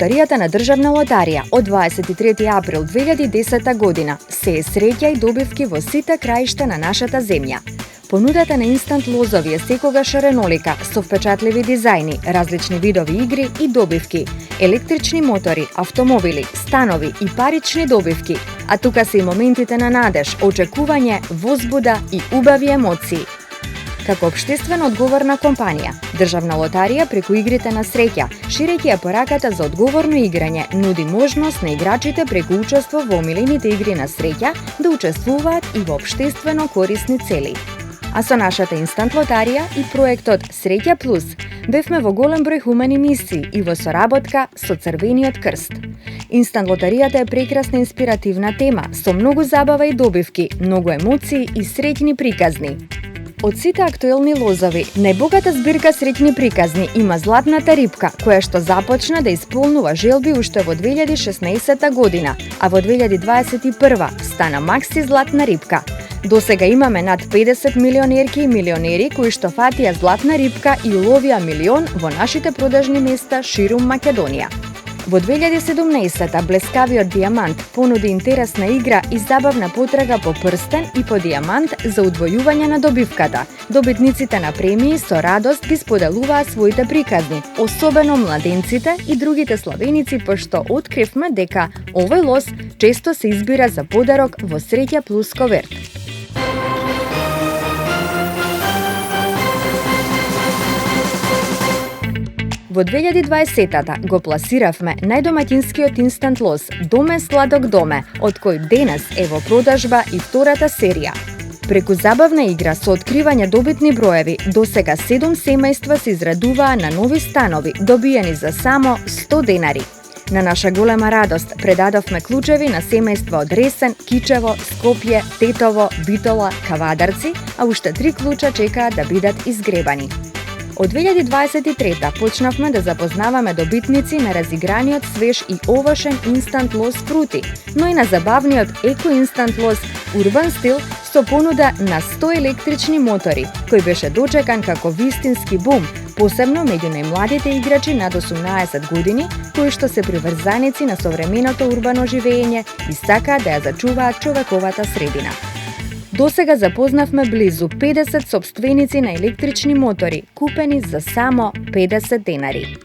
лотаријата на Државна лотарија од 23 април 2010 година се е среќа и добивки во сите краишта на нашата земја. Понудата на инстант лозови е секогаш ренолика, со впечатливи дизајни, различни видови игри и добивки, електрични мотори, автомобили, станови и парични добивки, а тука се и моментите на надеж, очекување, возбуда и убави емоции. Како општествено одговорна компанија, Државна лотарија преку игрите на среќа, ширејќи ја пораката за одговорно играње, нуди можност на играчите преку учество во омилените игри на среќа да учествуваат и во општествено корисни цели. А со нашата инстант лотарија и проектот Среќа Плюс бевме во голем број хумани мисии и во соработка со Црвениот крст. Инстант лотаријата е прекрасна инспиративна тема со многу забава и добивки, многу емоции и среќни приказни. Од сите актуелни лозови, најбогата збирка среќни приказни има Златната рипка, која што започна да исполнува желби уште во 2016 година, а во 2021 стана Макси Златна рипка. До сега имаме над 50 милионерки и милионери кои што фатија Златна рипка и уловија милион во нашите продажни места ширум Македонија. Во 2017 блескавиот Дијамант понуди интересна игра и забавна потрага по прстен и по дијамант за удвојување на добивката. Добитниците на премии со радост ги споделуваа своите приказни, особено младенците и другите славеници, пошто откривме дека овој лоз често се избира за подарок во Среќа Плюс коверт. Во 2020-та го пласиравме најдомаќинскиот инстант лоз Доме Сладок Доме, од кој денес е во продажба и втората серија. Преку забавна игра со откривање добитни броеви, досега 7 семејства се израдуваа на нови станови, добиени за само 100 денари. На наша голема радост предадовме клучеви на семејства од Ресен, Кичево, Скопје, Тетово, Битола, Кавадарци, а уште 3 клуча чекаат да бидат изгребани. Од 2023 почнавме да запознаваме добитници на разиграниот свеж и овошен инстант лоз Фрути, но и на забавниот еко инстант лоз Урбан Стил со понуда на 100 електрични мотори, кој беше дочекан како вистински бум, посебно меѓу најмладите играчи над 18 години, кои што се приврзаници на современото урбано живење и сакаат да ја зачуваат човековата средина. Досега запознавме близу 50 сопственици на електрични мотори, купени за само 50 денари.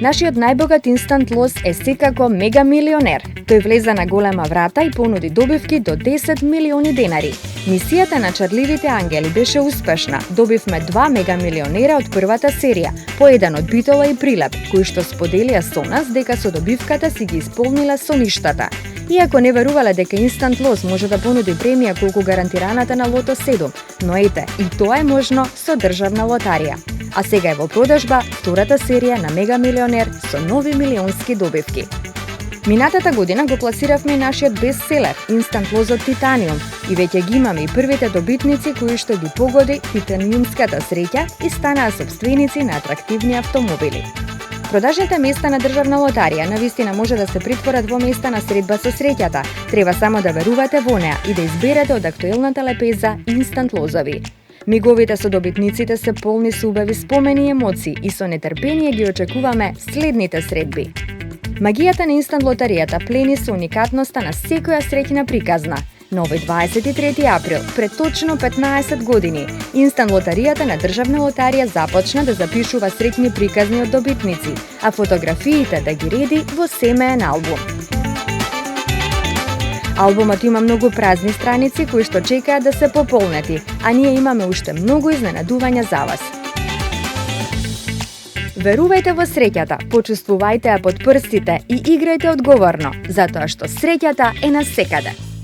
Нашиот најбогат инстант лоз е секако мега милионер. Тој влезе на голема врата и понуди добивки до 10 милиони денари. Мисијата на Чарливите ангели беше успешна. Добивме 2 мега милионера од првата серија, по еден од Битола и Прилеп, кои што споделија со нас дека со добивката си ги исполнила соништата. Иако не верувале дека инстант лоз може да понуди премија колку гарантираната на Лото 7, но ете, и тоа е можно со Државна лотарија. А сега е во продажба втората серија на Мега милионер со нови милионски добивки. Минатата година го пласиравме и нашиот бестселер, инстант лозот Титаниум, и веќе ги имаме и првите добитници кои што ги погоди титаниумската среќа и станаа сопственици на атрактивни автомобили. Продажните места на Државна лотарија навистина може да се притворат во места на средба со среќата. Треба само да верувате во неа и да изберете од актуелната лепеза инстант лозови. Миговите со добитниците се полни со убави спомени и емоции и со нетрпение ги очекуваме следните средби. Магијата на инстант лотаријата плени со уникатноста на секоја среќна приказна. На овој 23 април, пред точно 15 години, инстант лотаријата на Државна лотарија започна да запишува среќни приказни од добитници, а фотографиите да ги реди во семеен албум. Албумот има многу празни страници кои што чекаат да се пополнети, а ние имаме уште многу изненадувања за вас. Верувајте во среќата, почувствувајте ја под прстите и играјте одговорно, затоа што среќата е насекаде.